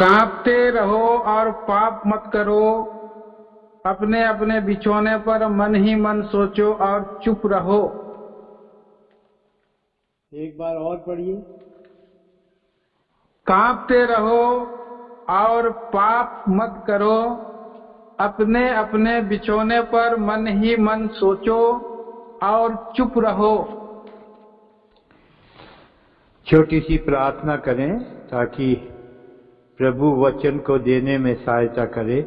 कांपते रहो और पाप मत करो, अपने अपने बिछौने पर मन ही मन सोचो और चुप रहो। एक बार और पढ़िए। कांपते रहो और पाप मत करो, अपने अपने बिछौने पर मन ही मन सोचो और चुप रहो। छोटी सी प्रार्थना करें ताकि प्रभु वचन को देने में सहायता करे।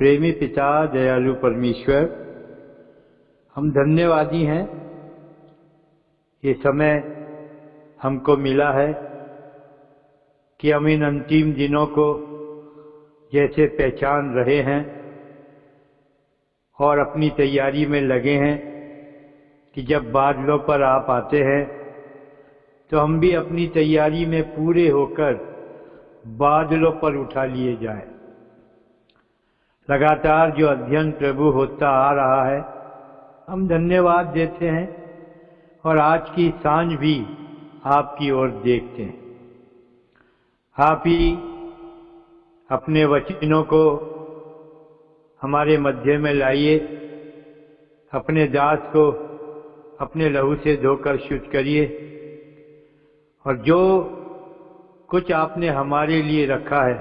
प्रेमी पिता, दयालु परमेश्वर, हम धन्यवादी हैं। ये समय हमको मिला है कि हम इन अंतिम दिनों को जैसे पहचान रहे हैं और अपनी तैयारी में लगे हैं कि जब बादलों पर आप आते हैं तो हम भी अपनी तैयारी में पूरे होकर बादलों पर उठा लिए जाएं। लगातार जो अध्ययन प्रभु होता आ रहा है, हम धन्यवाद देते हैं और आज की सांझ भी आपकी ओर देखते हैं। आप ही अपने वचनों को हमारे मध्य में लाइए, अपने दास को अपने लहू से धोकर शुद्ध करिए और जो कुछ आपने हमारे लिए रखा है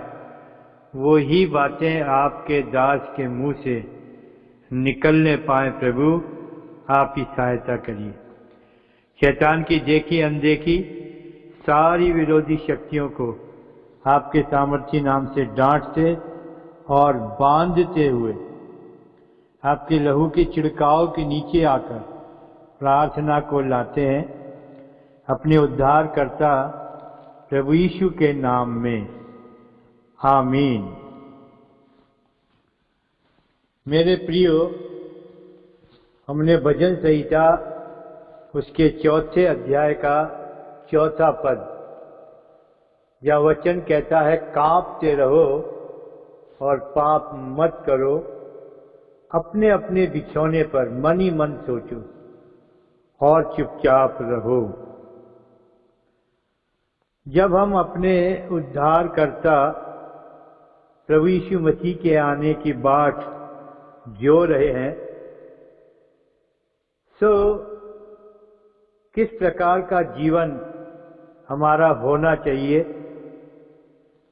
वो ही बातें आपके दास के मुंह से निकलने पाए। प्रभु आप ही सहायता करिए। शैतान की देखी अनदेखी सारी विरोधी शक्तियों को आपके सामर्थी नाम से डांटते और बांधते हुए आपके लहू के छिड़काव के नीचे आकर प्रार्थना को लाते हैं अपने उद्धारकर्ता प्रभु यीशु के नाम में, आमीन। मेरे प्रियो, हमने भजन संहिता उसके 4 अध्याय का 4 पद, यह वचन कहता है, कांपते रहो और पाप मत करो, अपने अपने बिछौने पर मन ही मन सोचो और चुपचाप रहो। जब हम अपने उद्धारकर्ता प्रभु यीशु मसीह के आने की बाट जो रहे हैं, तो किस प्रकार का जीवन हमारा होना चाहिए।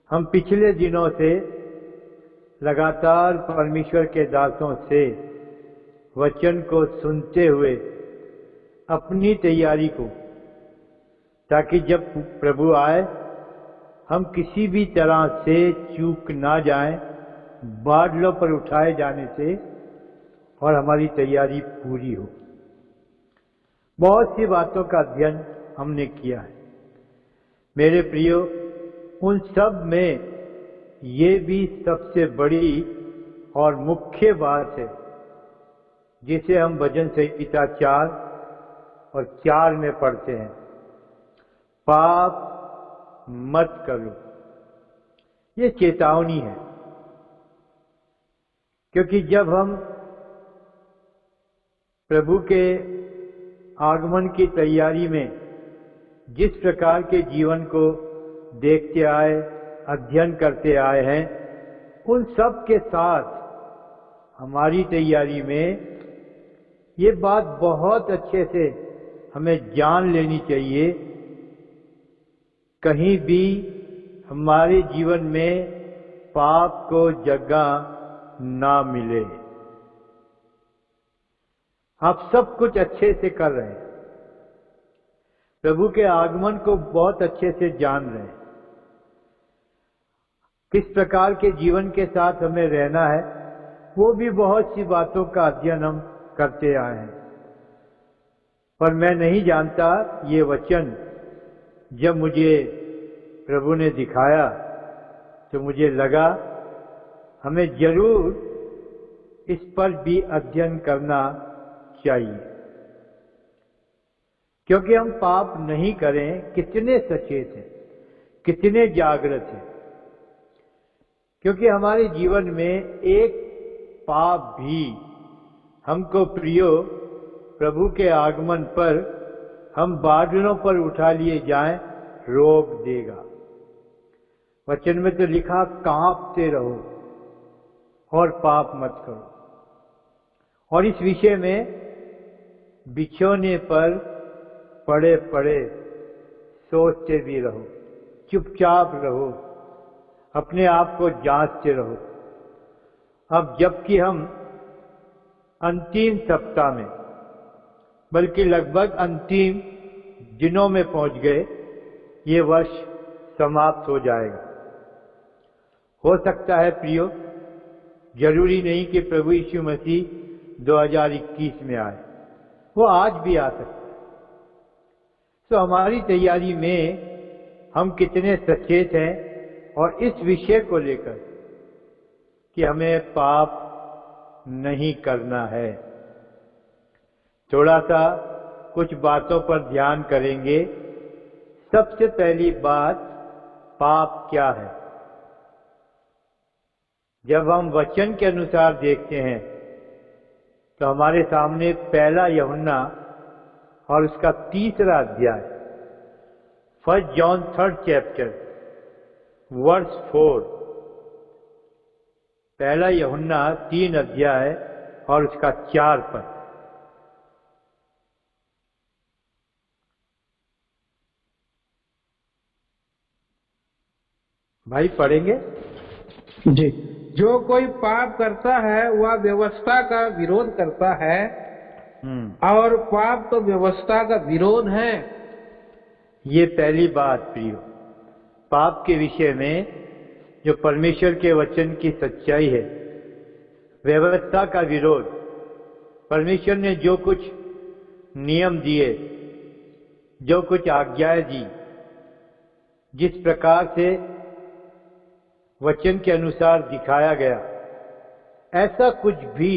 हम पिछले दिनों से लगातार परमेश्वर के दासों से वचन को सुनते हुए अपनी तैयारी को, ताकि जब प्रभु आए हम किसी भी तरह से चूक ना जाएं, बादलों पर उठाए जाने से, और हमारी तैयारी पूरी हो। बहुत सी बातों का अध्ययन हमने किया है मेरे प्रियो। उन सब में ये भी सबसे बड़ी और मुख्य बात है जिसे हम भजन संहिता 4 और 4 में पढ़ते हैं, पाप मत करो। ये चेतावनी है, क्योंकि जब हम प्रभु के आगमन की तैयारी में जिस प्रकार के जीवन को देखते आए, अध्ययन करते आए हैं, उन सब के साथ हमारी तैयारी में ये बात बहुत अच्छे से हमें जान लेनी चाहिए, कहीं भी हमारे जीवन में पाप को जगह ना मिले। आप सब कुछ अच्छे से कर रहे हैं, प्रभु के आगमन को बहुत अच्छे से जान रहे हैं, किस प्रकार के जीवन के साथ हमें रहना है, वो भी बहुत सी बातों का अध्ययन हम करते आए हैं। पर मैं नहीं जानता, ये वचन जब मुझे प्रभु ने दिखाया तो मुझे लगा हमें जरूर इस पर भी अध्ययन करना चाहिए, क्योंकि हम पाप नहीं करें कितने सचेत हैं, कितने जागृत हैं। क्योंकि हमारे जीवन में एक पाप भी हमको प्रियो प्रभु के आगमन पर हम बादलों पर उठा लिए जाएं रोक देगा। वचन में तो लिखा कांपते रहो और पाप मत करो। और इस विषय में बिछोने पर पड़े पड़े सोचते भी रहो, चुपचाप रहो, अपने आप को जांचते रहो। अब जबकि हम अंतिम सप्ताह में, बल्कि लगभग अंतिम दिनों में पहुंच गए, ये वर्ष समाप्त हो जाएगा। हो सकता है प्रियो, जरूरी नहीं कि प्रभु यीशु मसीह 2021 में आए, वो आज भी आ सकता है। तो हमारी तैयारी में हम कितने सचेत हैं और इस विषय को लेकर कि हमें पाप नहीं करना है। थोड़ा सा कुछ बातों पर ध्यान करेंगे। सबसे पहली बात, पाप क्या है? जब हम वचन के अनुसार देखते हैं तो हमारे सामने पहला यूहन्ना और उसका 3रा अध्याय, 1 जॉन 3rd चैप्टर वर्स 4, पहला यूहन्ना 3 अध्याय और उसका 4 पद। भाई पढ़ेंगे जी। जो कोई पाप करता है वह व्यवस्था का विरोध करता है, और पाप तो व्यवस्था का विरोध है। ये पहली बात प्रियो, पाप के विषय में जो परमेश्वर के वचन की सच्चाई है, व्यवस्था का विरोध। परमेश्वर ने जो कुछ नियम दिए, जो कुछ आज्ञाएं दी, जिस प्रकार से वचन के अनुसार दिखाया गया, ऐसा कुछ भी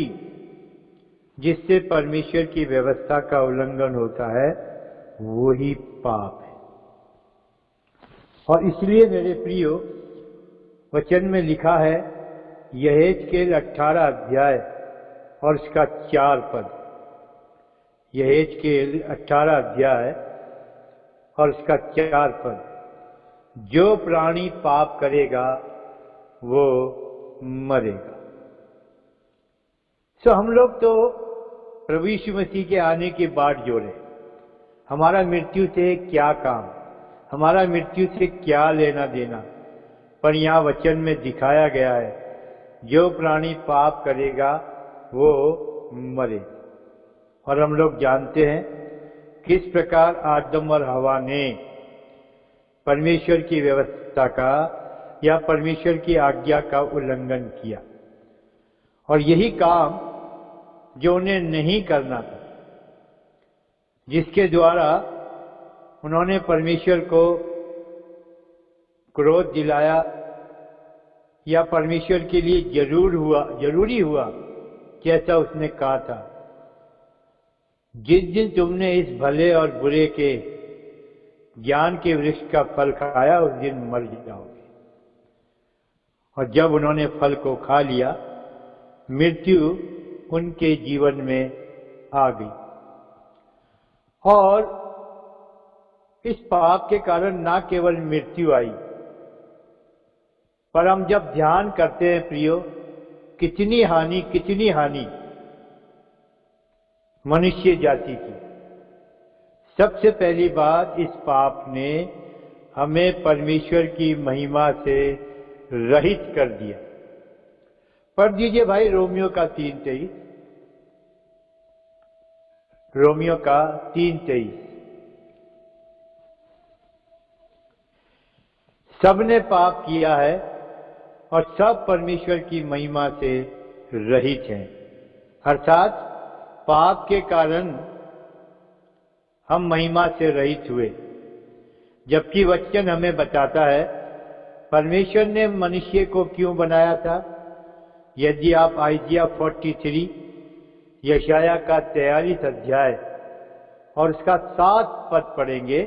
जिससे परमेश्वर की व्यवस्था का उल्लंघन होता है, वो ही पाप है। और इसलिए मेरे प्रियो, वचन में लिखा है, यहेजकेल 18 अध्याय और उसका 4 पद, यहेजकेल 18 अध्याय और उसका 4 पद, जो प्राणी पाप करेगा वो मरेगा। सो हम लोग तो प्रभु यीशु मसीह के आने की बाट जोड़े। हमारा मृत्यु से क्या काम, हमारा मृत्यु से क्या लेना देना। पर यहाँ वचन में दिखाया गया है, जो प्राणी पाप करेगा वो मरे। और हम लोग जानते हैं किस प्रकार आदम और हवा ने परमेश्वर की व्यवस्था का या परमेश्वर की आज्ञा का उल्लंघन किया, और यही काम जो उन्हें नहीं करना था, जिसके द्वारा उन्होंने परमेश्वर को क्रोध दिलाया, या परमेश्वर के लिए जरूरी हुआ जैसा उसने कहा था, जिस दिन तुमने इस भले और बुरे के ज्ञान के वृक्ष का फल खाया, उस दिन मर जाओगे। और जब उन्होंने फल को खा लिया, मृत्यु उनके जीवन में आ गई। और इस पाप के कारण ना केवल मृत्यु आई, पर हम जब ध्यान करते हैं प्रियो, कितनी हानि मनुष्य जाति की। सबसे पहली बात, इस पाप ने हमें परमेश्वर की महिमा से रहित कर दिया। पढ़ दीजिए भाई रोमियो का 3:23, रोमियो का 3:23। सबने पाप किया है और सब परमेश्वर की महिमा से रहित हैं। अर्थात पाप के कारण हम महिमा से रहित हुए। जबकि वचन हमें बताता है परमेश्वर ने मनुष्य को क्यों बनाया था। यदि आप आइजिया 43, यशाया का 43 अध्याय और उसका 7 पद पढ़ेंगे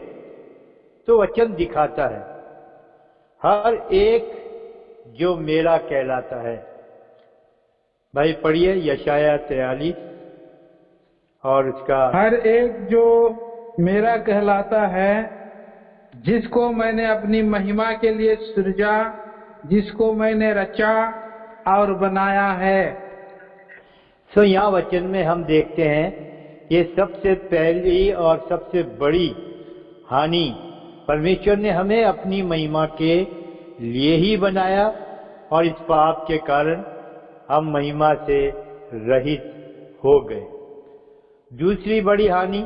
तो वचन दिखाता है, हर एक जो मेरा कहलाता है। भाई पढ़िए यशाया 43 और उसका, हर एक जो मेरा कहलाता है, जिसको मैंने अपनी महिमा के लिए सृजा, जिसको मैंने रचा और बनाया है। सो यहाँ वचन में हम देखते हैं ये सबसे पहली और सबसे बड़ी हानि, परमेश्वर ने हमें अपनी महिमा के लिए ही बनाया और इस पाप के कारण हम महिमा से रहित हो गए। दूसरी बड़ी हानि,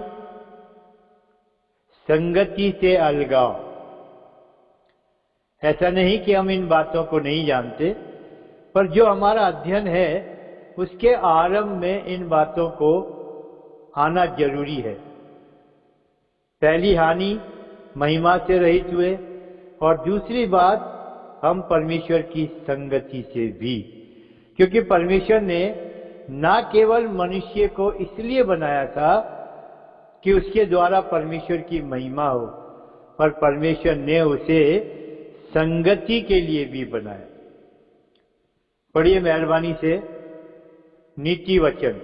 संगति से अलगाव। ऐसा नहीं कि हम इन बातों को नहीं जानते, पर जो हमारा अध्ययन है उसके आरंभ में इन बातों को आना जरूरी है। पहली हानि, महिमा से रहित हुए, और दूसरी बात, हम परमेश्वर की संगति से भी, क्योंकि परमेश्वर ने ना केवल मनुष्य को इसलिए बनाया था कि उसके द्वारा परमेश्वर की महिमा हो, पर परमेश्वर ने उसे संगति के लिए भी बनाया। पढ़िए मेहरबानी से नीति वचन,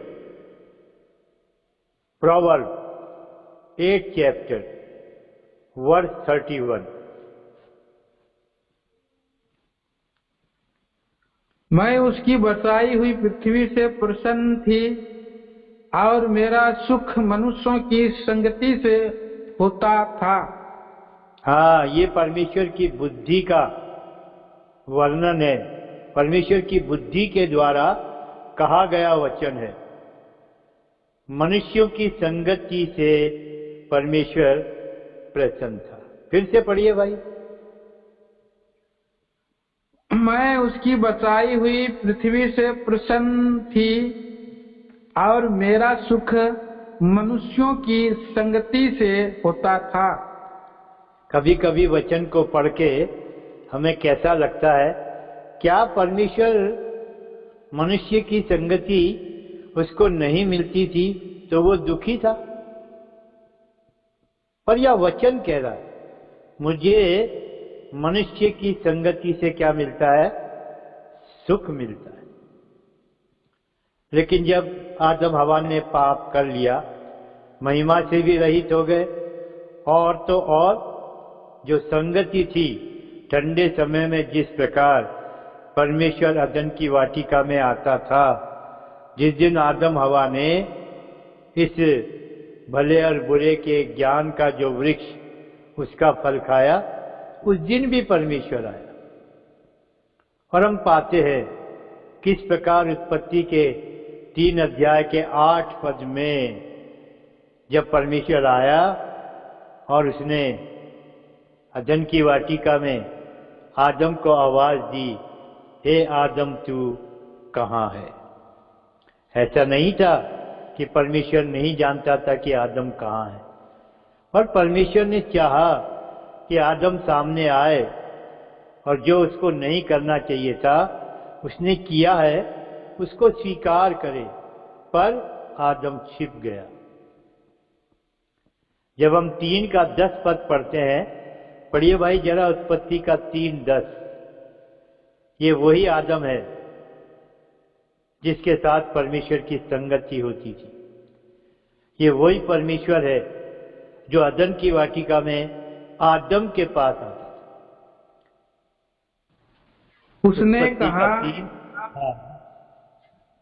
प्रोवर्ब 8 चैप्टर वर्स 31। मैं उसकी बसाई हुई पृथ्वी से प्रसन्न थी और मेरा सुख मनुष्यों की संगति से होता था। हाँ, ये परमेश्वर की बुद्धि का वर्णन है, परमेश्वर की बुद्धि के द्वारा कहा गया वचन है। मनुष्यों की संगति से परमेश्वर प्रसन्न था। फिर से पढ़िए भाई। मैं उसकी बसाई हुई पृथ्वी से प्रसन्न थी और मेरा सुख मनुष्यों की संगति से होता था। कभी कभी वचन को पढ़ के हमें कैसा लगता है, क्या परमेश्वर मनुष्य की संगति उसको नहीं मिलती थी तो वो दुखी था? पर यह वचन कह रहा है, मुझे मनुष्य की संगति से क्या मिलता है? सुख मिलता है। लेकिन जब आदम हवा ने पाप कर लिया, महिमा से भी रहित हो गए, और तो और जो संगति थी, ठंडे समय में जिस प्रकार परमेश्वर अदन की वाटिका में आता था, जिस दिन आदम हवा ने इस भले और बुरे के ज्ञान का जो वृक्ष उसका फल खाया, उस दिन भी परमेश्वर आया। और हम पाते हैं किस प्रकार उत्पत्ति के 3 अध्याय के 8 पद में जब परमेश्वर आया और उसने अदन की वाटिका में आदम को आवाज दी, हे आदम तू कहाँ है? ऐसा नहीं था कि परमेश्वर नहीं जानता था कि आदम कहाँ है, और परमेश्वर ने चाहा कि आदम सामने आए, और जो उसको नहीं करना चाहिए था उसने किया है, उसको स्वीकार करे, पर आदम छिप गया। जब हम 3 का 10 पद पढ़ते हैं, पढ़िए भाई जरा उत्पत्ति का 3:10। ये वही आदम है जिसके साथ परमेश्वर की संगति होती थी। ये वही परमेश्वर है जो अदन की वाटिका में आदम के पास आता था। उसने कहा,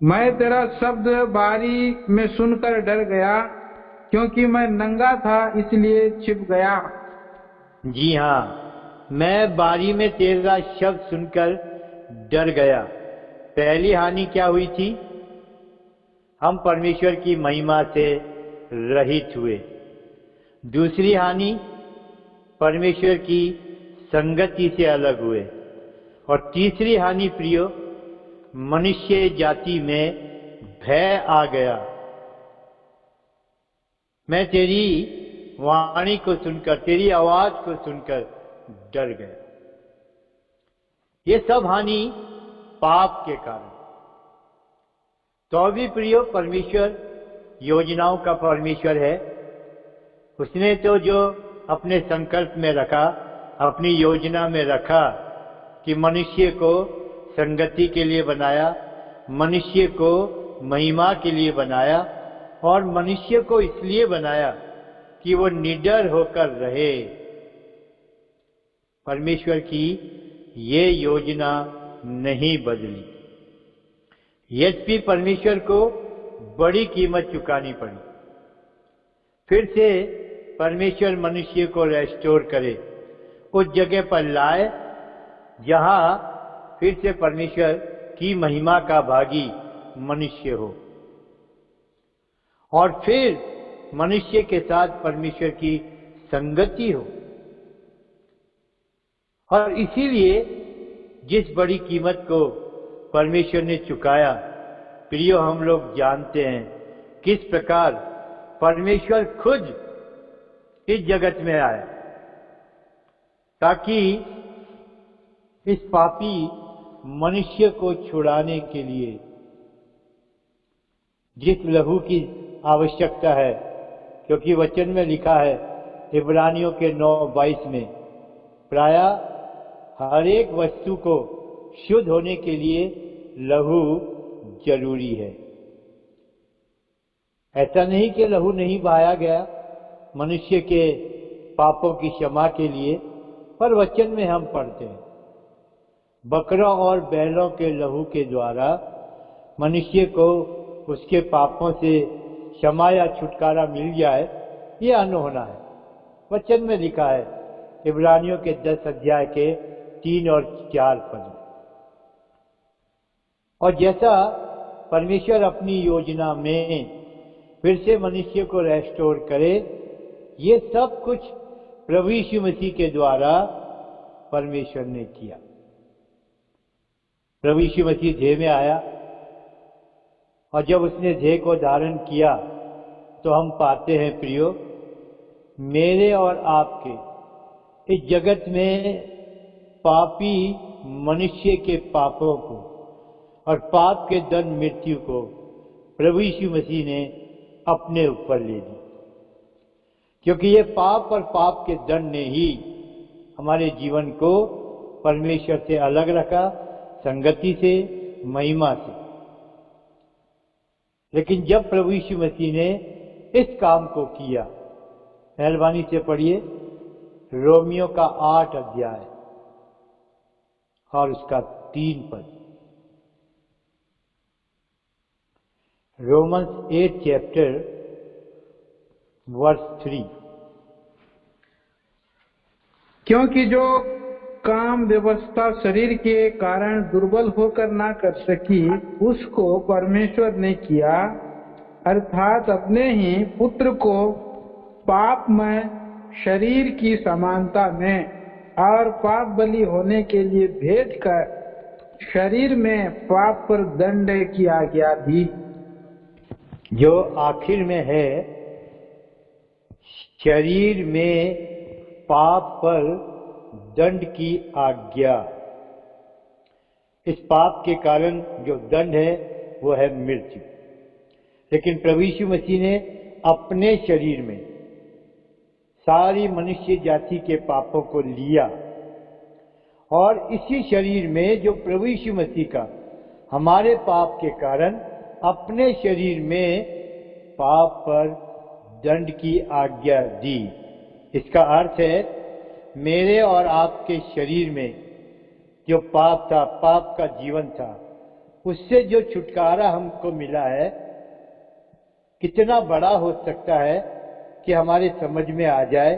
मैं तेरा शब्द बारी में सुनकर डर गया, क्योंकि मैं नंगा था इसलिए छिप गया। जी हाँ, मैं बारी में तेरा शब्द सुनकर डर गया। पहली हानि क्या हुई थी? हम परमेश्वर की महिमा से रहित हुए। दूसरी हानि, परमेश्वर की संगति से अलग हुए। और तीसरी हानि प्रियो, मनुष्य जाति में भय आ गया। मैं तेरी वाणी को सुनकर, तेरी आवाज को सुनकर डर गया। ये सब हानि पाप के कारण। तो भी प्रियो, परमेश्वर योजनाओं का परमेश्वर है। उसने तो जो अपने संकल्प में रखा, अपनी योजना में रखा कि मनुष्य को संगति के लिए बनाया, मनुष्य को महिमा के लिए बनाया, और मनुष्य को इसलिए बनाया कि वो निडर होकर रहे। परमेश्वर की ये योजना नहीं बदली। यद्यपि परमेश्वर को बड़ी कीमत चुकानी पड़ी, फिर से परमेश्वर मनुष्य को रेस्टोर करे, उस जगह पर लाए जहां फिर से परमेश्वर की महिमा का भागी मनुष्य हो, और फिर मनुष्य के साथ परमेश्वर की संगति हो। और इसीलिए जिस बड़ी कीमत को परमेश्वर ने चुकाया, प्रियो, हम लोग जानते हैं किस प्रकार परमेश्वर खुद इस जगत में आया ताकि इस पापी मनुष्य को छुड़ाने के लिए जिस लहू की आवश्यकता है, क्योंकि वचन में लिखा है इब्रानियों के 9:22 में, प्रायः हर एक वस्तु को शुद्ध होने के लिए लहू जरूरी है। ऐसा नहीं कि लहू नहीं बहाया गया मनुष्य के पापों की क्षमा के लिए, पर वचन में हम पढ़ते हैं बकरों और बैलों के लहू के द्वारा मनुष्य को उसके पापों से क्षमा या छुटकारा मिल जाए, ये अनहोना है। वचन में लिखा है इब्रानियों के 10 अध्याय के 3 और 4 पद। और जैसा परमेश्वर अपनी योजना में फिर से मनुष्य को रेस्टोर करे, ये सब कुछ प्रभु यीशु मसीह के द्वारा परमेश्वर ने किया। प्रभु यीशु मसीह देह में आया, और जब उसने देह को धारण किया तो हम पाते हैं प्रियो, मेरे और आपके इस जगत में पापी मनुष्य के पापों को और पाप के दंड मृत्यु को प्रभु यीशु मसीह ने अपने ऊपर ले ली, क्योंकि ये पाप और पाप के दंड ने ही हमारे जीवन को परमेश्वर से अलग रखा, संगति से, महिमा से। लेकिन जब प्रभु यीशु मसीह ने इस काम को किया, मेहरबानी से पढ़िए रोमियो का 8 अध्याय और उसका 3 पद। Romans 8 chapter verse 3। क्योंकि जो काम व्यवस्था शरीर के कारण दुर्बल होकर ना कर सकी, उसको परमेश्वर ने किया, अर्थात अपने ही पुत्र को पापमय शरीर की समानता में और पाप बलि होने के लिए भेजकर शरीर में पाप पर दंड की आज्ञा दी। जो आखिर में है शरीर में पाप पर दंड की आज्ञा। इस पाप के कारण जो दंड है वो है मृत्यु। लेकिन प्रभु यीशु मसीह ने अपने शरीर में सारी मनुष्य जाति के पापों को लिया, और इसी शरीर में जो प्रभु यीशु मसीह का हमारे पाप के कारण अपने शरीर में पाप पर दंड की आज्ञा दी। इसका अर्थ है मेरे और आपके शरीर में जो पाप था, पाप का जीवन था, उससे जो छुटकारा हमको मिला है कितना बड़ा हो सकता है कि हमारे समझ में आ जाए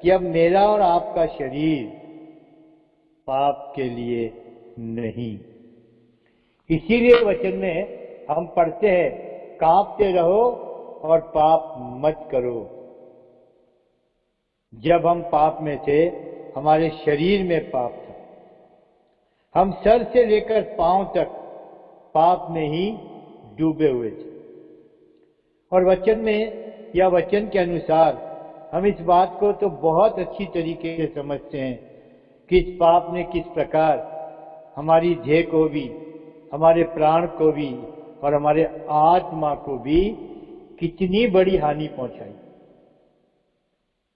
कि अब मेरा और आपका शरीर पाप के लिए नहीं। इसीलिए वचन में हम पढ़ते हैं कांपते रहो और पाप मत करो। जब हम पाप में थे हमारे शरीर में पाप था, हम सर से लेकर पांव तक पाप में ही डूबे हुए थे। और वचन में या वचन के अनुसार हम इस बात को तो बहुत अच्छी तरीके से समझते हैं कि इस पाप ने किस प्रकार हमारी देह को भी, हमारे प्राण को भी और हमारे आत्मा को भी कितनी बड़ी हानि पहुंचाई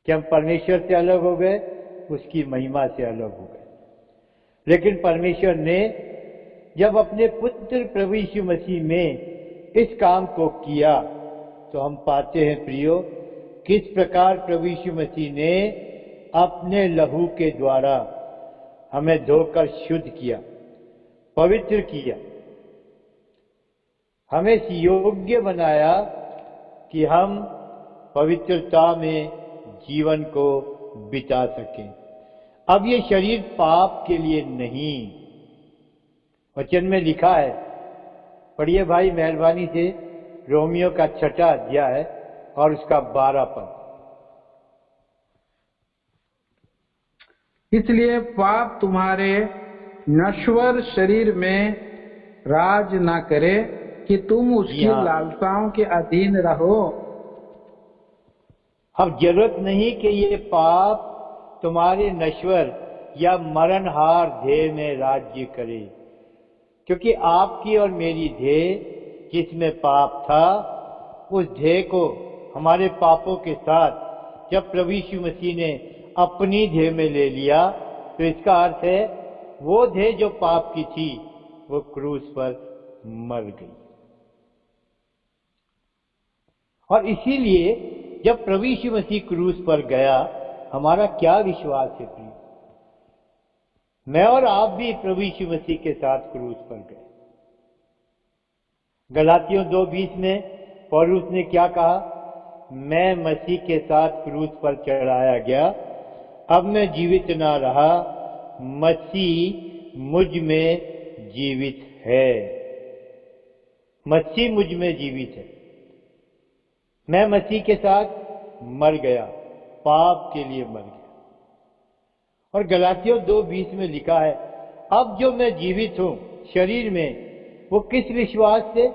कि हम परमेश्वर से अलग हो गए, उसकी महिमा से अलग हो गए। लेकिन परमेश्वर ने जब अपने पुत्र प्रभु यीशु मसीह में इस काम को किया तो हम पाते हैं प्रियो किस प्रकार प्रभु यीशु मसीह ने अपने लहू के द्वारा हमें धोकर शुद्ध किया, पवित्र किया, हमें इस योग्य बनाया कि हम पवित्रता में जीवन को बिता सकें। अब ये शरीर पाप के लिए नहीं, वचन में लिखा है, पढ़िए भाई मेहरबानी से, रोमियो का 6वां अध्याय और उसका 12 पद। इसलिए पाप तुम्हारे नश्वर शरीर में राज ना करे कि तुम उसकी लालसाओं के अधीन रहो। अब जरूरत नहीं कि ये पाप तुम्हारे नश्वर या मरणहार देह में राज्य करे, क्योंकि आपकी और मेरी देह जिसमें पाप था, उस देह को हमारे पापों के साथ जब प्रभु यीशु मसीह ने अपनी देह में ले लिया, तो इसका अर्थ है वो देह जो पाप की थी वो क्रूस पर मर गई। और इसीलिए जब प्रभु यीशु मसीह क्रूस पर गया, हमारा क्या विश्वास है प्रिय? मैं और आप भी प्रभु यीशु मसीह के साथ क्रूस पर गए। गलातियों 2:20 में पौलुस ने क्या कहा? मैं मसीह के साथ क्रूस पर चढ़ाया गया, अब मैं जीवित ना रहा, मसीह मुझ में जीवित है। मसीह मुझ में जीवित है। मैं मसीह के साथ मर गया, पाप के लिए मर गया। और गलातियों 2:20 में लिखा है, अब जो मैं जीवित हूं शरीर में, वो किस विश्वास से?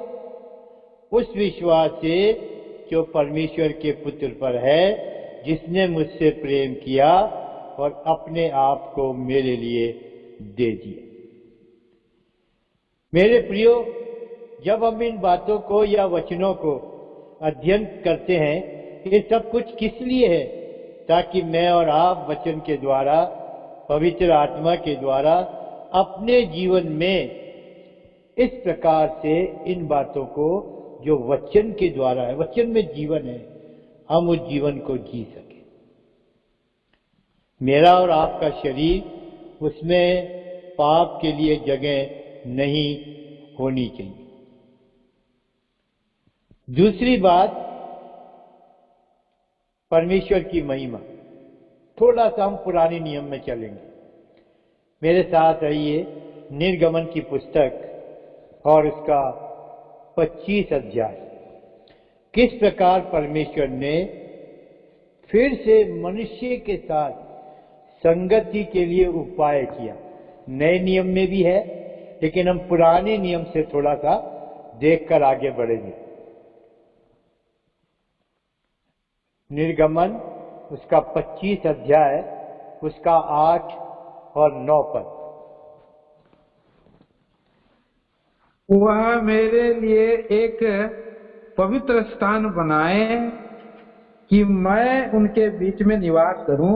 उस विश्वास से जो परमेश्वर के पुत्र पर है, जिसने मुझसे प्रेम किया और अपने आप को मेरे लिए दे दिया। मेरे प्रियो, जब हम इन बातों को या वचनों को अध्ययन करते हैं, ये सब कुछ किस लिए है? ताकि मैं और आप वचन के द्वारा, पवित्र आत्मा के द्वारा अपने जीवन में इस प्रकार से इन बातों को, जो वचन के द्वारा है, वचन में जीवन है, हम उस जीवन को जी सकें। मेरा और आपका शरीर, उसमें पाप के लिए जगह नहीं होनी चाहिए। दूसरी बात, परमेश्वर की महिमा। थोड़ा सा हम पुराने नियम में चलेंगे। मेरे साथ रहिए, निर्गमन की पुस्तक और उसका 25 अध्याय। किस प्रकार परमेश्वर ने फिर से मनुष्य के साथ संगति के लिए उपाय किया। नए नियम में भी है, लेकिन हम पुराने नियम से थोड़ा सा देखकर आगे बढ़ेंगे। निर्गमन उसका 25 अध्याय, उसका 8 और 9 पद। वह मेरे लिए एक पवित्र स्थान बनाए कि मैं उनके बीच में निवास करूं।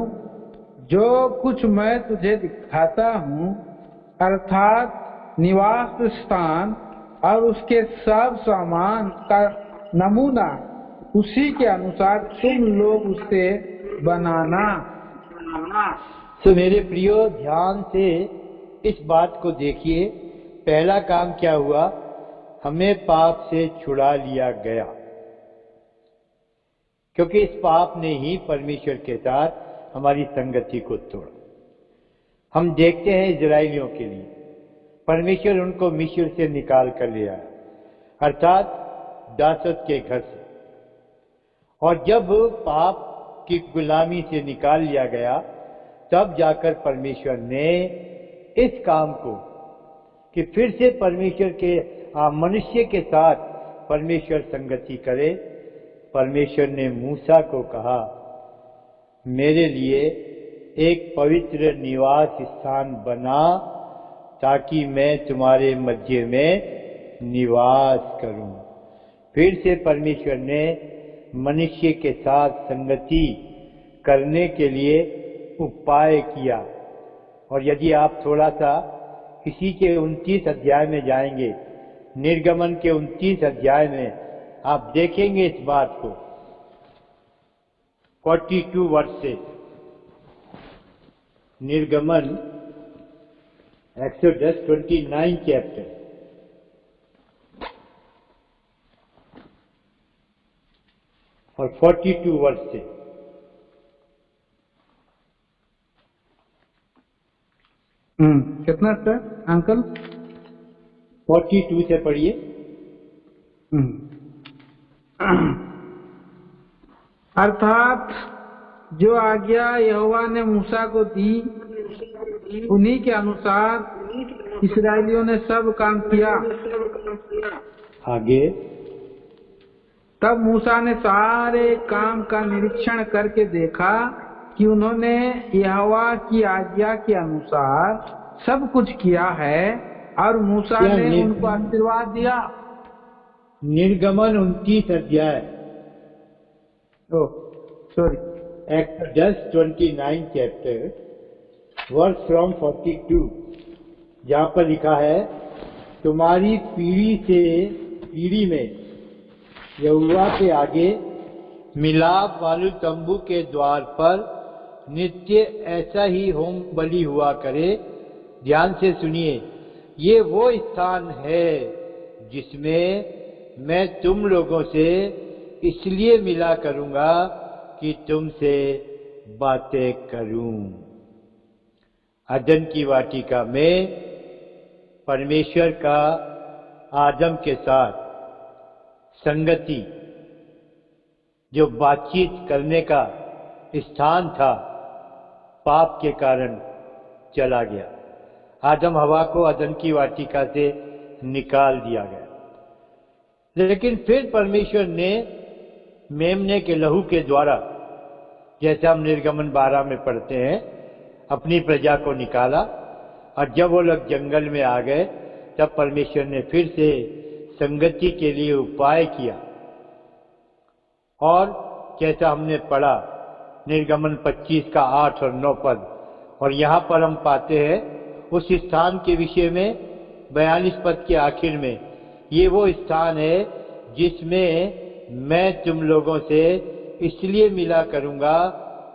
जो कुछ मैं तुझे दिखाता हूं, अर्थात निवास स्थान और उसके सब सामान का नमूना, उसी के अनुसार तुम लोग उसे बनाना। तो मेरे प्रियो, ध्यान से इस बात को देखिए। पहला काम क्या हुआ? हमें पाप से छुड़ा लिया गया, क्योंकि इस पाप ने ही परमेश्वर के साथ हमारी संगति को तोड़ा। हम देखते हैं इजराइलियों के लिए परमेश्वर उनको मिस्र से निकाल कर ले आया, अर्थात दासत्व के घर से। और जब पाप की गुलामी से निकाल लिया गया, तब जाकर परमेश्वर ने इस काम को, कि फिर से परमेश्वर के मनुष्य के साथ परमेश्वर संगति करे, परमेश्वर ने मूसा को कहा, मेरे लिए एक पवित्र निवास स्थान बना, ताकि मैं तुम्हारे मध्य में निवास करूं। फिर से परमेश्वर ने मनुष्य के साथ संगति करने के लिए उपाय किया। और यदि आप थोड़ा सा इसी के 29 अध्याय में जाएंगे, निर्गमन के 29 अध्याय में आप देखेंगे इस बात को। 42 वर्ष से, निर्गमन एक्सोडस 29 चैप्टर और 42 वर्ष से। कितना सर अंकल? 42 से पढ़िए। अर्थात जो आज्ञा यहोवा ने मूसा को दी, उन्हीं के अनुसार इस्राएलियों ने सब काम किया। आगे। तब मूसा ने सारे काम का निरीक्षण करके देखा कि उन्होंने यहोवा की आज्ञा के अनुसार सब कुछ किया है, और मूसा ने उनको आशीर्वाद दिया। निर्गमन 29 अध्याय, एक्सोडस 29 चैप्टर वर्स फ्रॉम 42, जहाँ पर लिखा है, तुम्हारी पीढ़ी से पीढ़ी में यहोवा के आगे मिलाप वाले तंबू के द्वार पर नित्य ऐसा ही होम बलि हुआ करे। ध्यान से सुनिए, ये वो स्थान है जिसमें मैं तुम लोगों से इसलिए मिला करूंगा कि तुमसे बातें करूं। अदन की वाटिका में परमेश्वर का आदम के साथ संगति, जो बातचीत करने का स्थान था, पाप के कारण चला गया। आदम हवा को अदन की वाटिका से निकाल दिया गया। लेकिन फिर परमेश्वर ने मेमने के लहू के द्वारा, जैसे हम निर्गमन 12 में पढ़ते हैं, अपनी प्रजा को निकाला। और जब वो लोग जंगल में आ गए, तब परमेश्वर ने फिर से संगति के लिए उपाय किया। और जैसा हमने पढ़ा निर्गमन 25 का 8 और 9 पद, और यहाँ पर हम पाते हैं उस स्थान के विषय में 42 पद के आखिर में, ये वो स्थान है जिसमें मैं तुम लोगों से इसलिए मिला करूंगा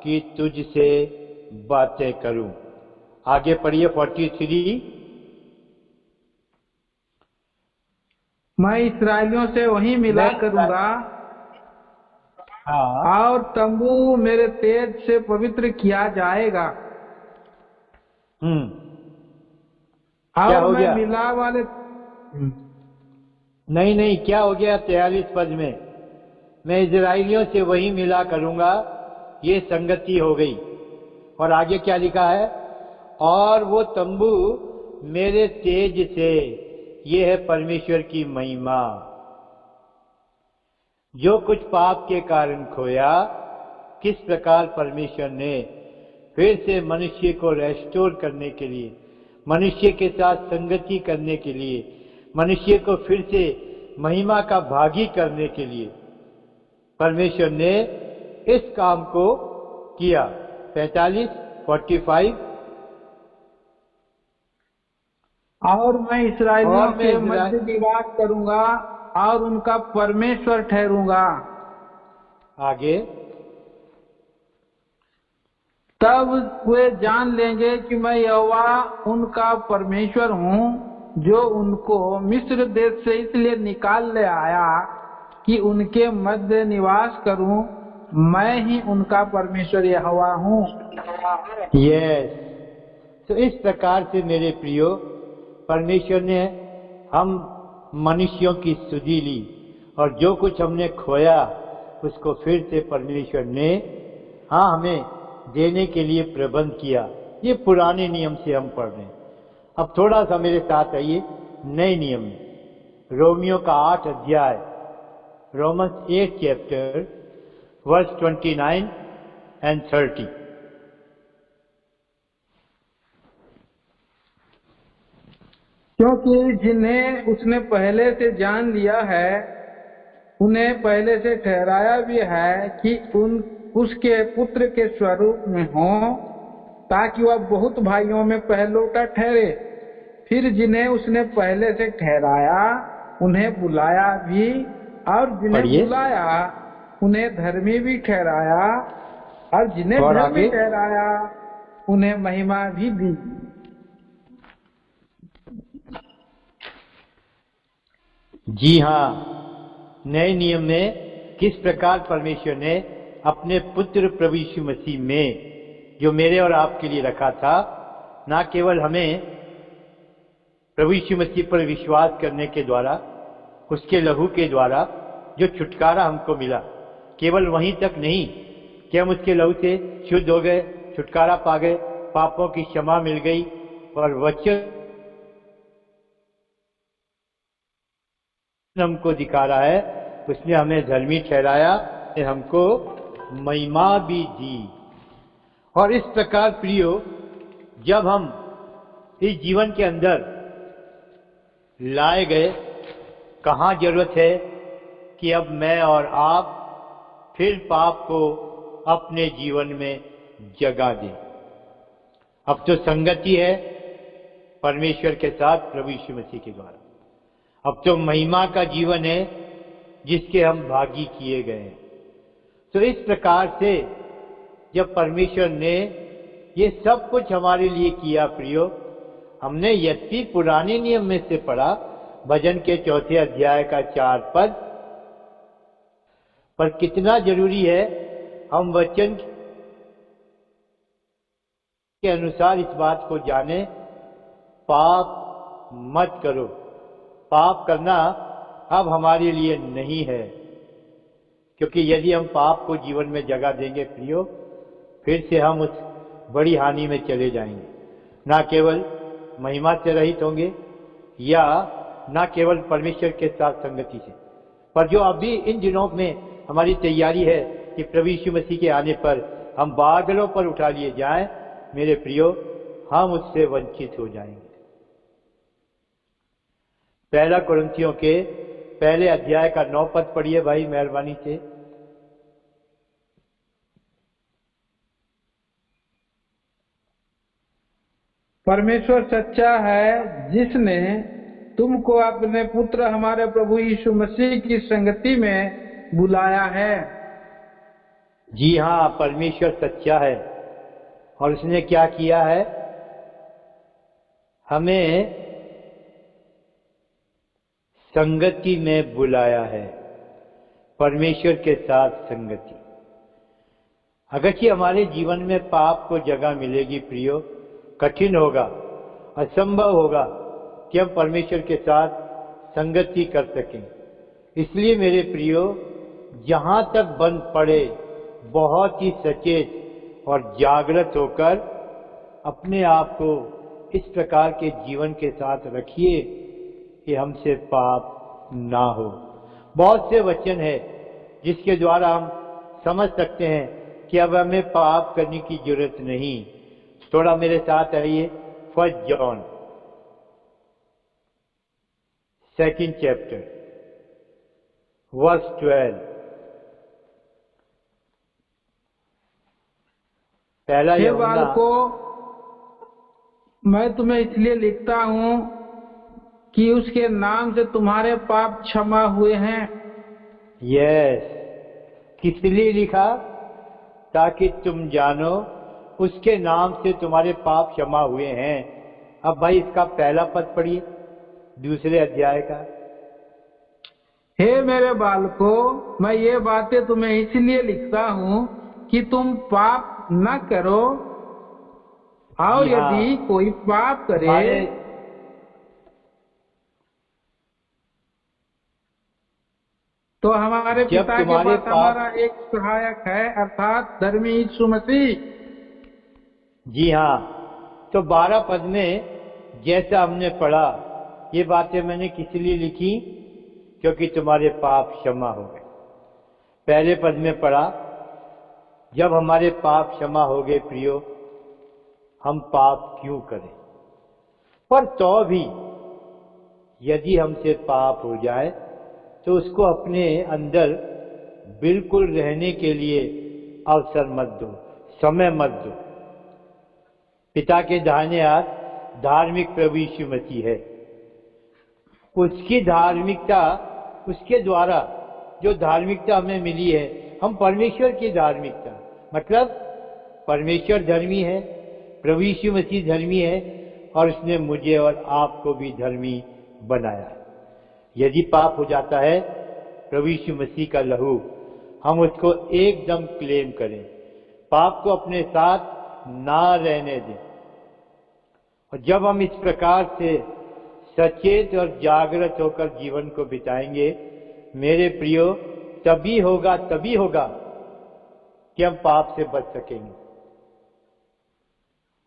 कि तुझसे बातें करूं। आगे पढ़िए 43। मैं इस्राएलियों से वहीं मिला करूंगा, और तंबू मेरे तेज से पवित्र किया जाएगा। क्या हो मैं गया? मिला वाले नहीं, क्या हो गया? 43 पद में मैं इजराइलियों से वही मिला करूंगा, ये संगति हो गई। और आगे क्या लिखा है? और वो तंबू मेरे तेज से, ये है परमेश्वर की महिमा। जो कुछ पाप के कारण खोया, किस प्रकार परमेश्वर ने फिर से मनुष्य को रेस्टोर करने के लिए, मनुष्य के साथ संगति करने के लिए, मनुष्य को फिर से महिमा का भागी करने के लिए परमेश्वर ने इस काम को किया। 45 और मैं इस्राएलियों के मध्य निवास करूंगा और उनका परमेश्वर ठहरूंगा। आगे। तब वे जान लेंगे कि मैं यहोवा उनका परमेश्वर हूँ, जो उनको मिस्र देश से इसलिए निकाल ले आया कि उनके मध्य निवास करूं। मैं ही उनका परमेश्वर यहोवा हूँ। यस। तो इस प्रकार से मेरे प्रियो, परमेश्वर ने हम मनुष्यों की सुधि ली, और जो कुछ हमने खोया उसको फिर से परमेश्वर ने हमें देने के लिए प्रबंध किया। ये पुराने नियम से हम पढ़ रहे हैं। अब थोड़ा सा मेरे साथ आइए नए नियम में। रोमियो का 8 अध्याय, रोमन्स 8 चैप्टर वर्स 29 एंड 30। क्योंकि जिन्हें उसने पहले से जान लिया है, उन्हें पहले से ठहराया भी है कि उसके पुत्र के स्वरूप में हो, ताकि वह बहुत भाइयों में पहलौठा ठहरे। फिर जिन्हें उसने पहले से ठहराया, उन्हें बुलाया भी, और जिन्हें बुलाया उन्हें धर्मी भी ठहराया, और जिन्हें धर्मी ठहराया उन्हें महिमा भी दी। जी हाँ, नए नियम में किस प्रकार परमेश्वर ने अपने पुत्र प्रभु यीशु मसीह में जो मेरे और आपके लिए रखा था, न केवल हमें प्रभु यीशु मसीह पर विश्वास करने के द्वारा, उसके लहू के द्वारा जो छुटकारा हमको मिला, केवल वहीं तक नहीं कि हम उसके लहू से शुद्ध हो गए, छुटकारा पा गए, पापों की क्षमा मिल गई, और वचन हमको दिखा रहा है, उसने हमें धर्मी ठहराया, हमको महिमा भी दी। और इस प्रकार प्रियो, जब हम इस जीवन के अंदर लाए गए, कहाँ जरूरत है कि अब मैं और आप फिर पाप को अपने जीवन में जगा दें। अब तो संगति है परमेश्वर के साथ प्रभु यीशु मसीह के द्वारा। अब तो महिमा का जीवन है जिसके हम भागी किए गए हैं। तो इस प्रकार से जब परमेश्वर ने ये सब कुछ हमारे लिए किया प्रियो, हमने यद्यपि पुराने नियम में से पढ़ा, भजन के 4 अध्याय का 4 पद, पर कितना जरूरी है हम वचन के अनुसार इस बात को जाने, पाप मत करो। पाप करना अब हमारे लिए नहीं है, क्योंकि यदि हम पाप को जीवन में जगह देंगे प्रियो, फिर से हम उस बड़ी हानि में चले जाएंगे। ना केवल महिमा से रहित होंगे या ना केवल परमेश्वर के साथ संगति से, पर जो अभी इन दिनों में हमारी तैयारी है कि प्रभु यीशु मसीह के आने पर हम बादलों पर उठा लिए जाएं, मेरे प्रियो, हम उससे वंचित हो जाएंगे। 1 कुरिन्थियों के 1 अध्याय का 9 पद पढ़िए भाई, मेहरबानी से। परमेश्वर सच्चा है, जिसने तुमको अपने पुत्र हमारे प्रभु यीशु मसीह की संगति में बुलाया है। जी हाँ, परमेश्वर सच्चा है, और उसने क्या किया है? हमें संगति में बुलाया है, परमेश्वर के साथ संगति। अगरचे हमारे जीवन में पाप को जगह मिलेगी प्रियो, कठिन होगा, असंभव होगा कि हम परमेश्वर के साथ संगति कर सकें। इसलिए मेरे प्रियो, जहां तक बन पड़े बहुत ही सचेत और जागृत होकर अपने आप को इस प्रकार के जीवन के साथ रखिए कि हमसे पाप ना हो। बहुत से वचन है जिसके द्वारा हम समझ सकते हैं कि अब हमें पाप करने की जरूरत नहीं। थोड़ा मेरे साथ आइए, 1 जॉन 2nd chapter verse 12। पहला हे यूहन्ना। बालकों, मैं तुम्हें इसलिए लिखता हूँ कि उसके नाम से तुम्हारे पाप क्षमा हुए हैं। यस, किस लिए लिखा? ताकि तुम जानो उसके नाम से तुम्हारे पाप क्षमा हुए हैं। अब भाई इसका पहला पद पढ़िए, 2 अध्याय का। हे मेरे बालकों, मैं ये बातें तुम्हें इसलिए लिखता हूँ कि तुम पाप न करो, और जी हाँ, यदि कोई पाप करे हमारे तो हमारे जब पिता के तुम्हारे पास पाप, हमारा एक सहायक है, अर्थात धर्मी यीशु मसीह। जी हाँ, तो 12 पद में जैसा हमने पढ़ा, ये बातें मैंने किस लिए लिखी? क्योंकि तुम्हारे पाप क्षमा हो गए। पहले पद में पढ़ा, जब हमारे पाप क्षमा हो गए प्रियो, हम पाप क्यों करें? पर तो भी यदि हमसे पाप हो जाए तो उसको अपने अंदर बिल्कुल रहने के लिए अवसर मत दो, समय मत दो। पिता के दाहिने हाथ धार्मिक प्रभु यीशु मसीह है। उसकी धार्मिकता, उसके द्वारा जो धार्मिकता हमें मिली है, हम परमेश्वर की धार्मिकता, मतलब परमेश्वर धर्मी है, प्रभु यीशु मसीह धर्मी है, और उसने मुझे और आपको भी धर्मी बनाया है। यदि पाप हो जाता है, प्रभु यीशु मसीह का लहू हम उसको एकदम क्लेम करें, पाप को अपने साथ ना रहने दें। और जब हम इस प्रकार से सचेत और जागृत होकर जीवन को बिताएंगे, मेरे प्रियो, तभी होगा कि हम पाप से बच सकेंगे।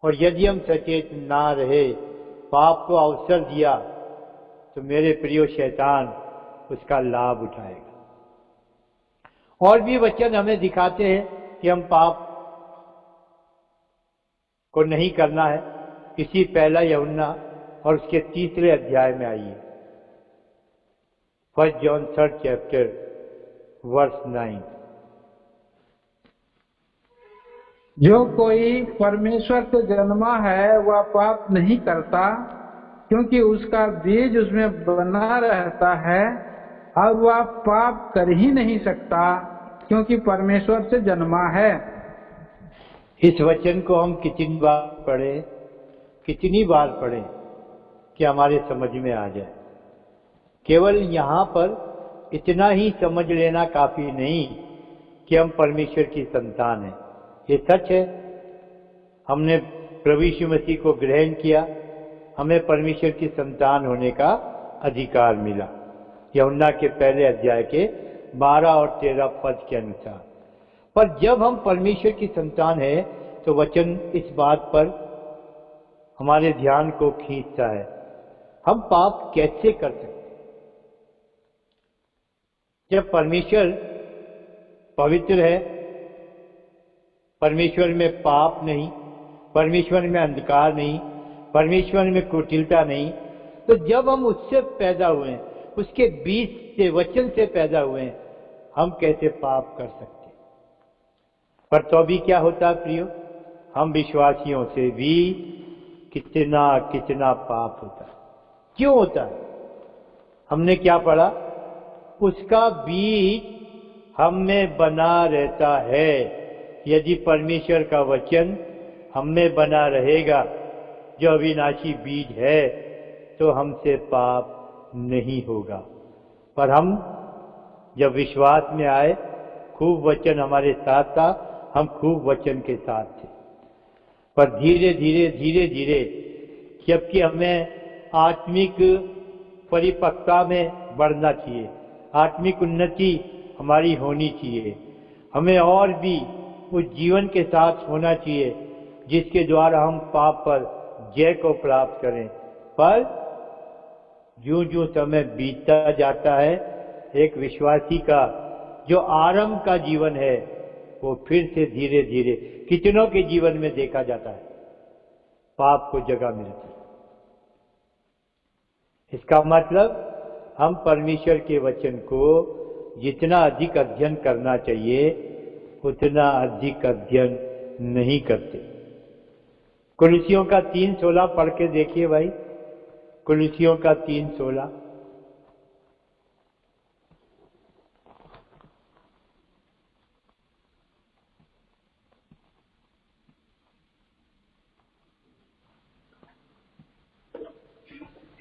और यदि हम सचेत ना रहे, पाप को अवसर दिया, तो मेरे प्रियो शैतान उसका लाभ उठाएगा। और भी वचन हमें दिखाते हैं कि हम पाप को नहीं करना है। इसी पहला यूहन्ना और उसके 3 अध्याय में आइए, 1 John 3 chapter verse 9। जो कोई परमेश्वर से जन्मा है वह पाप नहीं करता, क्योंकि उसका बीज उसमें बना रहता है, और वह पाप कर ही नहीं सकता, क्योंकि परमेश्वर से जन्मा है। इस वचन को हम कितनी बार पढ़ें कि हमारे समझ में आ जाए। केवल यहाँ पर इतना ही समझ लेना काफी नहीं कि हम परमेश्वर की संतान हैं। ये सच है, हमने प्रभु यीशु मसीह को ग्रहण किया, हमें परमेश्वर की संतान होने का अधिकार मिला, यूहन्ना के पहले अध्याय के 12 और 13 पद के अनुसार। पर जब हम परमेश्वर की संतान है, तो वचन इस बात पर हमारे ध्यान को खींचता है, हम पाप कैसे कर सकते। जब परमेश्वर पवित्र है, परमेश्वर में पाप नहीं, परमेश्वर में अंधकार नहीं, परमेश्वर में कुटिलता नहीं, तो जब हम उससे पैदा हुए, उसके बीज से, वचन से पैदा हुए, हम कैसे पाप कर सकते। पर तो भी क्या होता है प्रियो, हम विश्वासियों से भी कितना पाप होता है। क्यों होता है? हमने क्या पढ़ा? उसका बीज हम में बना रहता है। यदि परमेश्वर का वचन हम में बना रहेगा, जो अविनाशी बीज है, तो हमसे पाप नहीं होगा। पर हम जब विश्वास में आए, खूब वचन हमारे साथ था, हम खूब वचन के साथ थे। पर धीरे धीरे जबकि हमें आत्मिक परिपक्वता में बढ़ना चाहिए, आत्मिक उन्नति हमारी होनी चाहिए, हमें और भी उस जीवन के साथ होना चाहिए जिसके द्वारा हम पाप पर जय को प्राप्त करें। पर ज्यों समय बीतता जाता है, एक विश्वासी का जो आरंभ का जीवन है, वो फिर से धीरे धीरे कितनों के जीवन में देखा जाता है, पाप को जगह मिलती है। इसका मतलब हम परमेश्वर के वचन को जितना अधिक अध्ययन करना चाहिए, उतना अधिक अध्ययन नहीं करते। कुलुसियों का 3:16 पढ़ के देखिए भाई, कुलुसियों का 3:16।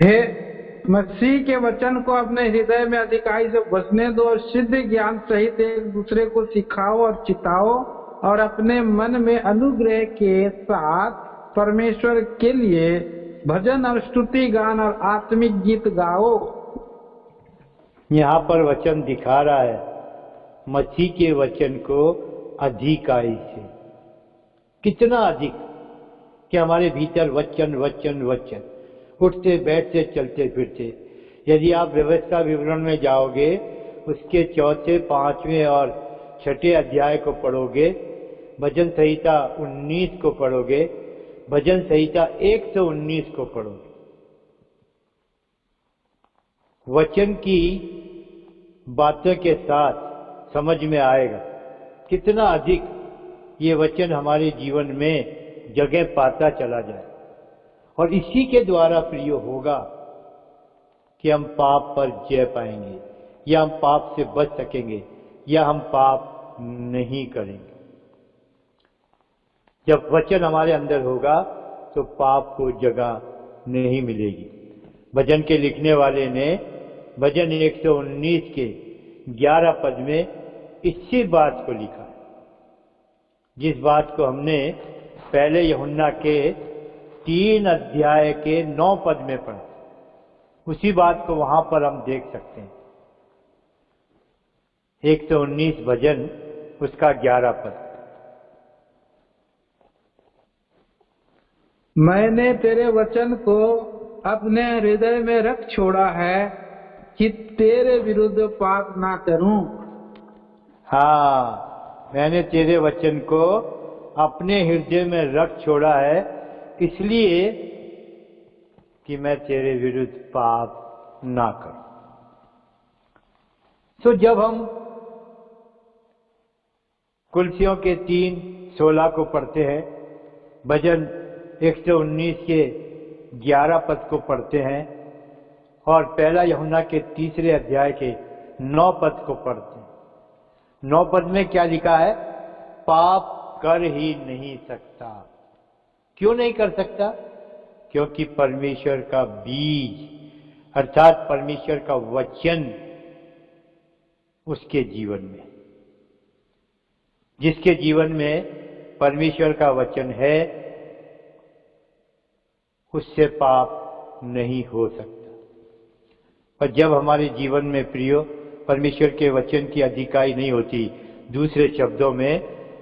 हे मसीह के वचन को अपने हृदय में अधिकाई से बसने दो, और सिद्ध ज्ञान सहित एक दूसरे को सिखाओ और चिताओ, और अपने मन में अनुग्रह के साथ परमेश्वर के लिए भजन और स्तुति गान और आत्मिक गीत गाओ। यहाँ पर वचन दिखा रहा है मसीह के वचन को अधिकाई से। कितना अधिक कि हमारे भीतर वचन वचन वचन, उठते बैठते चलते फिरते। यदि आप व्यवस्था विवरण में जाओगे, उसके 4, 5 और 6 अध्याय को पढ़ोगे, भजन संहिता 19 को पढ़ोगे, भजन संहिता 119 को पढ़ोगे, वचन की बातों के साथ समझ में आएगा कितना अधिक ये वचन हमारे जीवन में जगह पाता चला जाए। और इसी के द्वारा प्रिय होगा कि हम पाप पर जय पाएंगे, या हम पाप से बच सकेंगे, या हम पाप नहीं करेंगे। जब वचन हमारे अंदर होगा तो पाप को जगह नहीं मिलेगी। भजन के लिखने वाले ने भजन 119 के 11 पद में इसी बात को लिखा है, जिस बात को हमने पहले यूहन्ना के 3 अध्याय के 9 पद में पढ़ा, उसी बात को वहां पर हम देख सकते हैं। 119 भजन उसका 11 पद। मैंने तेरे वचन को अपने हृदय में रख छोड़ा है कि तेरे विरुद्ध पाप ना करूं। हाँ, मैंने तेरे वचन को अपने हृदय में रख छोड़ा है, इसलिए कि मैं तेरे विरुद्ध पाप ना करूं। तो जब हम कुलसियों के 3:16 को पढ़ते हैं, भजन 119 के 11 पद को पढ़ते हैं और पहला यूहन्ना के 3 अध्याय के 9 पद को पढ़ते हैं, 9 पद में क्या लिखा है? पाप कर ही नहीं सकता। क्यों नहीं कर सकता? क्योंकि परमेश्वर का बीज अर्थात परमेश्वर का वचन उसके जीवन में, जिसके जीवन में परमेश्वर का वचन है, उससे पाप नहीं हो सकता। और जब हमारे जीवन में प्रियो परमेश्वर के वचन की अधिकाई नहीं होती, दूसरे शब्दों में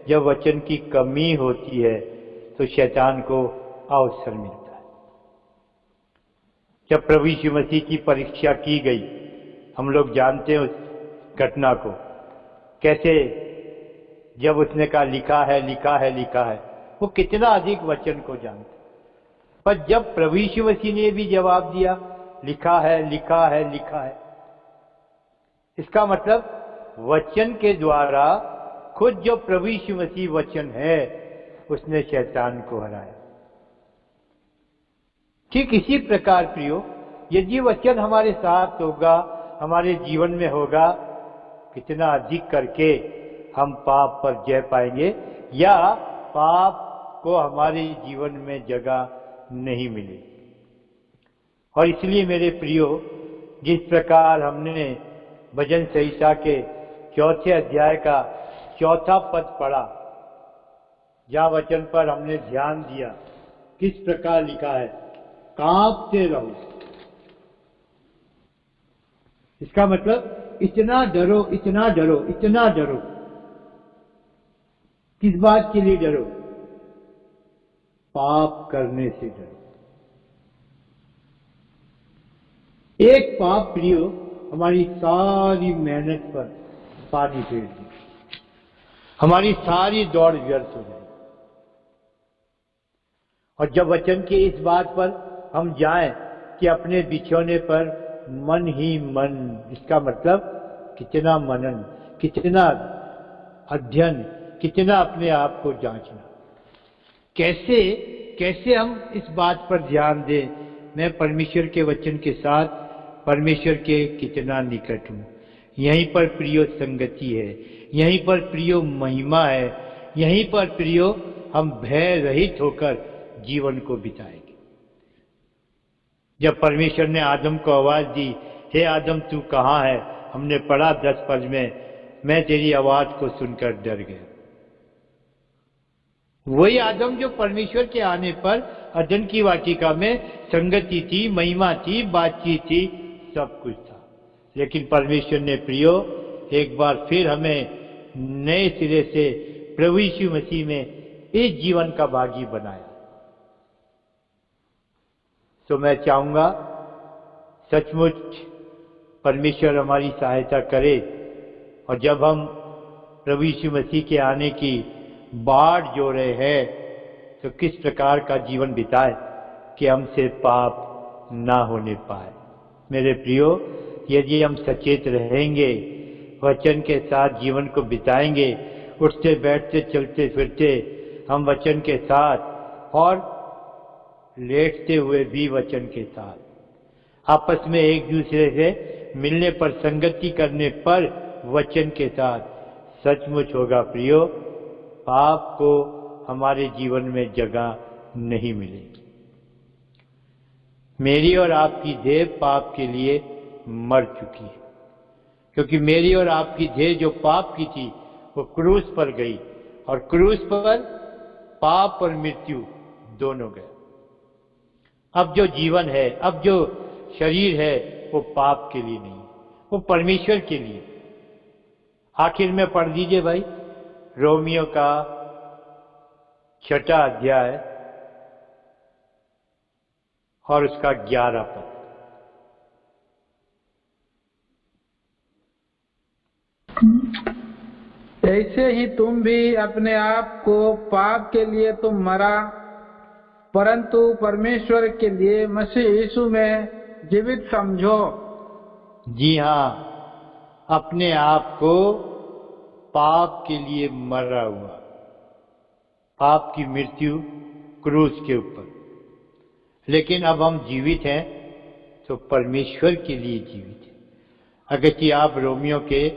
जब वचन की कमी होती है, तो शैतान को अवसर मिलता है। जब प्रभु यीशु मसीह की परीक्षा की गई, हम लोग जानते हैं उस घटना को, कैसे जब उसने कहा लिखा है लिखा है लिखा है, वो कितना अधिक वचन को जानता। पर जब प्रभु यीशु मसीह ने भी जवाब दिया लिखा है लिखा है लिखा है, इसका मतलब वचन के द्वारा खुद जो प्रभु यीशु मसीह वचन है, उसने शैतान को हराया। ठीक इसी प्रकार प्रियो, यदि वचन हमारे साथ होगा, हमारे जीवन में होगा, कितना अधिक करके हम पाप पर जय पाएंगे, या पाप को हमारे जीवन में जगह नहीं मिलेगी। और इसलिए मेरे प्रियो, जिस प्रकार हमने भजन संहिता के 4 अध्याय का 4 पद पढ़ा, जहां वचन पर हमने ध्यान दिया, किस प्रकार लिखा है? कांपते रहो। इसका मतलब इतना डरो, इतना डरो, इतना डरो। किस बात के लिए डरो? पाप करने से डरो। एक पाप प्रियो हमारी सारी मेहनत पर पानी फेर दे, हमारी सारी दौड़ व्यर्थ हो जाए। और जब वचन की इस बात पर हम जाएं कि अपने बिछौने पर मन ही मन, इसका मतलब कितना मनन, कितना अध्ययन, कितना अपने आप को जांचना। कैसे कैसे हम इस बात पर ध्यान दें, मैं परमेश्वर के वचन के साथ परमेश्वर के कितना निकट हूं। यहीं पर प्रियो संगति है, यहीं पर प्रियो महिमा है, यहीं पर प्रियो हम भय रहित होकर जीवन को बिताएंगे। जब परमेश्वर ने आदम को आवाज दी, हे आदम तू कहां है, हमने पढ़ा 10 पद में, मैं तेरी आवाज को सुनकर डर गया। वही आदम जो परमेश्वर के आने पर अदन की वाटिका में संगति थी, महिमा थी, बातचीत थी, सब कुछ था। लेकिन परमेश्वर ने प्रियो एक बार फिर हमें नए सिरे से प्रभु यीशु मसीह में इस जीवन का भागी बनाया। तो मैं चाहूंगा सचमुच परमेश्वर हमारी सहायता करे, और जब हम प्रभु यीशु मसीह के आने की बाढ़ जो रहे हैं, तो किस प्रकार का जीवन बिताए कि हमसे पाप ना होने पाए। मेरे प्रियो, यदि हम सचेत रहेंगे, वचन के साथ जीवन को बिताएंगे, उठते बैठते चलते फिरते हम वचन के साथ, और लेटते हुए भी वचन के साथ, आपस में एक दूसरे से मिलने पर, संगति करने पर वचन के साथ, सचमुच होगा प्रियो, पाप को हमारे जीवन में जगह नहीं मिलेगी। मेरी और आपकी देह पाप के लिए मर चुकी है, क्योंकि मेरी और आपकी देह जो पाप की थी वो क्रूस पर गई, और क्रूस पर पाप और मृत्यु दोनों गए। अब जो जीवन है, अब जो शरीर है, वो पाप के लिए नहीं, वो परमेश्वर के लिए। आखिर में पढ़ दीजिए भाई, रोमियो का 6वां अध्याय और उसका 11वां पद। ऐसे ही तुम भी अपने आप को पाप के लिए तो मरा, परंतु परमेश्वर के लिए मसीह यीशु में जीवित समझो। जी हाँ, अपने आप को पाप के लिए मरा हुआ, पाप की मृत्यु क्रूस के ऊपर। लेकिन अब हम जीवित हैं तो परमेश्वर के लिए जीवित हैं। अगर कि आप रोमियो के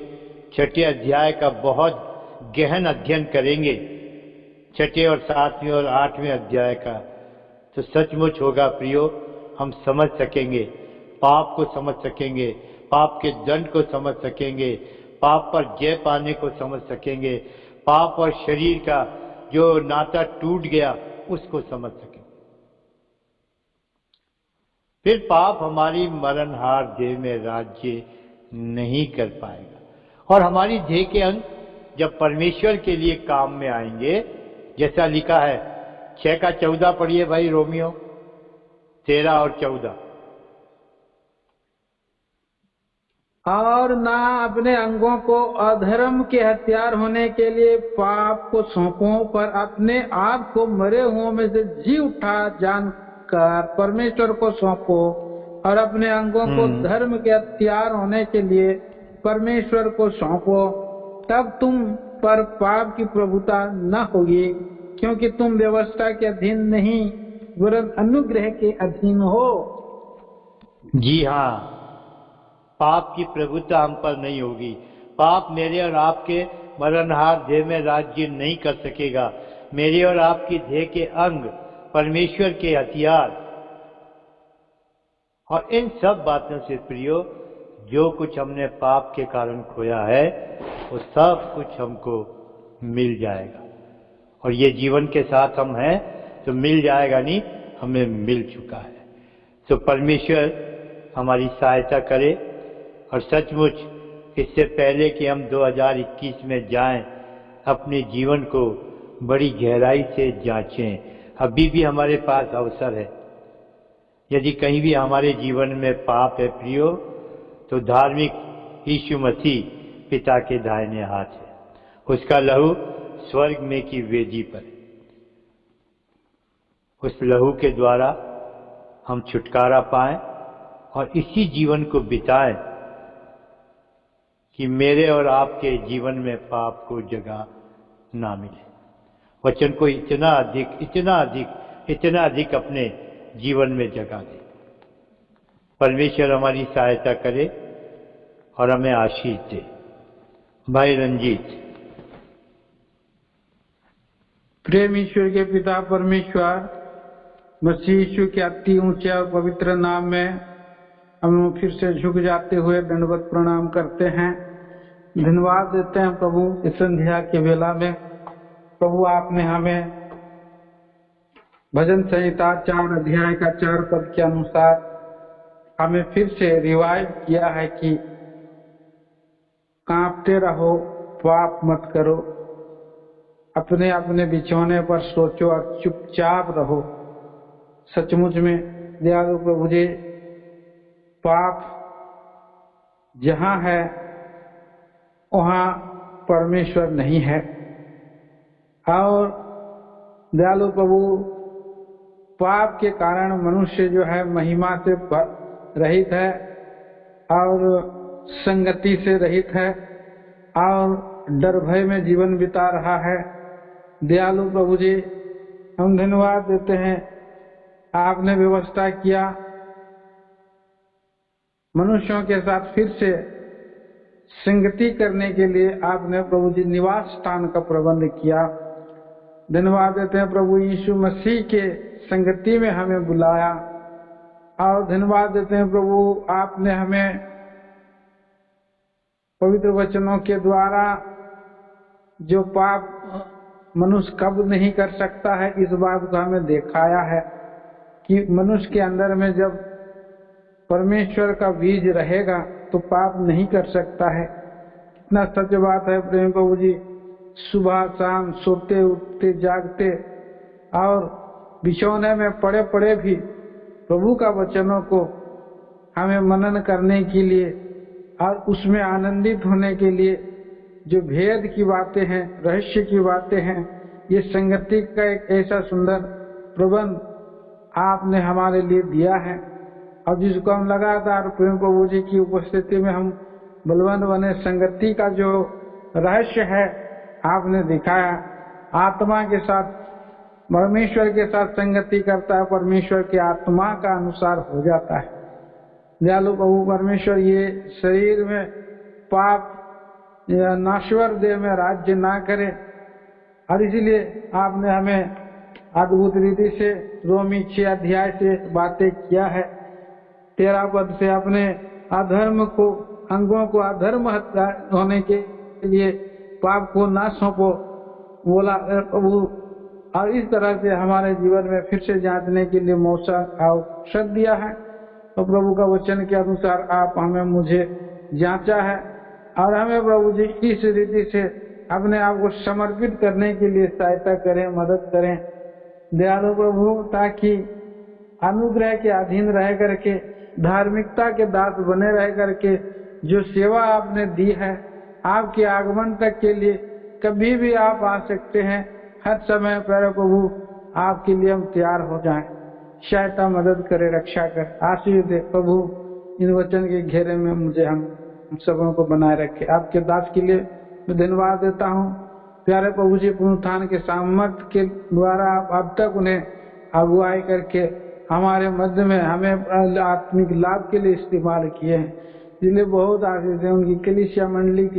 6वें अध्याय का बहुत गहन अध्ययन करेंगे, 6वें और 7वें और 8वें अध्याय का, तो सचमुच होगा प्रियो, हम समझ सकेंगे, पाप को समझ सकेंगे, पाप के दंड को समझ सकेंगे, पाप पर जय पाने को समझ सकेंगे, पाप और शरीर का जो नाता टूट गया उसको समझ सकेंगे। फिर पाप हमारी मरणहार देह में राज्य नहीं कर पाएगा, और हमारी देह के अंग जब परमेश्वर के लिए काम में आएंगे, जैसा लिखा है 6 का 14 पढ़िए भाई, रोमियो 13 और 14। और ना अपने अंगों को अधर्म के हथियार होने के लिए पाप को सौंपो, पर अपने आप को मरे हुओं में से जी उठा जानकर परमेश्वर को सौंपो, और अपने अंगों को धर्म के हथियार होने के लिए परमेश्वर को सौंपो। तब तुम पर पाप की प्रभुता न होगी, क्योंकि तुम व्यवस्था के अधीन नहीं वरन अनुग्रह के अधीन हो। जी हाँ, पाप की प्रभुता हम पर नहीं होगी। पाप मेरे और आपके मरणहार देह में राज्य नहीं कर सकेगा। मेरे और आपकी देह के अंग परमेश्वर के हथियार, और इन सब बातों से प्रियो, जो कुछ हमने पाप के कारण खोया है वो सब कुछ हमको मिल जाएगा। और ये जीवन के साथ हम हैं तो मिल जाएगा नहीं, हमें मिल चुका है। तो परमेश्वर हमारी सहायता करे, और सचमुच इससे पहले कि हम 2021 में जाएं, अपने जीवन को बड़ी गहराई से जांचें। अभी भी हमारे पास अवसर है। यदि कहीं भी हमारे जीवन में पाप है प्रियो, तो धार्मिक यीशु मसीह पिता के दाहिने हाथ है, उसका लहू स्वर्ग में की वेदी पर है। उस लहू के द्वारा हम छुटकारा पाएं और इसी जीवन को बिताएं कि मेरे और आपके जीवन में पाप को जगह ना मिले। वचन को इतना अधिक इतना अधिक इतना अधिक अपने जीवन में जगह दे। परमेश्वर हमारी सहायता करे और हमें आशीष दे। भाई रंजीत। प्रेम ईश्वर के पिता परमेश्वर, मसीह यीशु के अति ऊंचे और पवित्र नाम में हम फिर से झुक जाते हुए दंडवत प्रणाम करते हैं। धन्यवाद देते हैं प्रभु, इस संध्या के वेला में प्रभु आपने हमें भजन संहिता 4 अध्याय का 4 पद के अनुसार हमें फिर से रिवाइव किया है कि कांपते रहो, पाप मत करो, अपने अपने बिछौने पर सोचो और चुपचाप रहो। सचमुच में दयालु प्रभु जी, पाप जहाँ है वहाँ परमेश्वर नहीं है। और दयालु प्रभु, पाप के कारण मनुष्य जो है महिमा से रहित है और संगति से रहित है और डर भय में जीवन बिता रहा है। दयालु प्रभु जी, हम धन्यवाद देते हैं, आपने व्यवस्था किया, मनुष्यों के साथ फिर से संगति करने के लिए आपने प्रभु जी निवास स्थान का प्रबंध किया। धन्यवाद देते हैं प्रभु, यीशु मसीह के संगति में हमें बुलाया। और धन्यवाद देते हैं प्रभु, आपने हमें पवित्र वचनों के द्वारा जो पाप मनुष्य कब नहीं कर सकता है, इस बात को हमें दिखाया है कि मनुष्य के अंदर में जब परमेश्वर का बीज रहेगा तो पाप नहीं कर सकता है। कितना सच बात है प्रेम प्रभु जी। सुबह शाम सोते उठते जागते और बिछौने में पड़े पड़े भी प्रभु का वचनों को हमें मनन करने के लिए और उसमें आनंदित होने के लिए जो भेद की बातें हैं, रहस्य की बातें हैं, ये संगति का एक ऐसा सुंदर प्रबंध आपने हमारे लिए दिया है और जिसको हम लगातार प्रेम प्रभु जी की उपस्थिति में हम बलवंत बने। संगति का जो रहस्य है आपने दिखाया। आत्मा के साथ परमेश्वर के साथ संगति करता है, परमेश्वर की आत्मा का अनुसार हो जाता है। दयालु प्रभु परमेश्वर ये शरीर में पाप या नाश्वर देह में राज्य ना करे, और इसीलिए आपने हमें अद्भुत रीति से रोमी 6 अध्याय से बातें किया है। 13 पद से अपने अधर्म को, अंगों को अधर्म होने के लिए पाप को ना सौंपो बोला प्रभु, और इस तरह से हमारे जीवन में फिर से जांचने के लिए मौका अवसर दिया है। तो प्रभु का वचन के अनुसार आप हमें मुझे जांचा है और हमें प्रभु जी इस रीति से अपने आप को समर्पित करने के लिए सहायता करें, मदद करें दयालु प्रभु, ताकि अनुग्रह के अधीन रह करके, धार्मिकता के दास बने रह करके जो सेवा आपने दी है, आपके आगमन तक के लिए कभी भी आप आ सकते हैं। हर समय प्यारे प्रभु आपके लिए हम तैयार हो जाएं। सहायता मदद करे, रक्षा कर, आशीष दे प्रभु। इन वचन के घेरे में मुझे हम सबों को बनाए रखे। आपके दास के लिए मैं धन्यवाद देता हूँ। प्यारे प्रभु जी, पुनरुत्थान के सामर्थ्य के द्वारा आप अब तक उन्हें अगुवाई करके हमारे मध्य में हमें आत्मिक लाभ के लिए इस्तेमाल किए हैं, इसलिए बहुत आशीष है। उनकी कलीसिया मंडली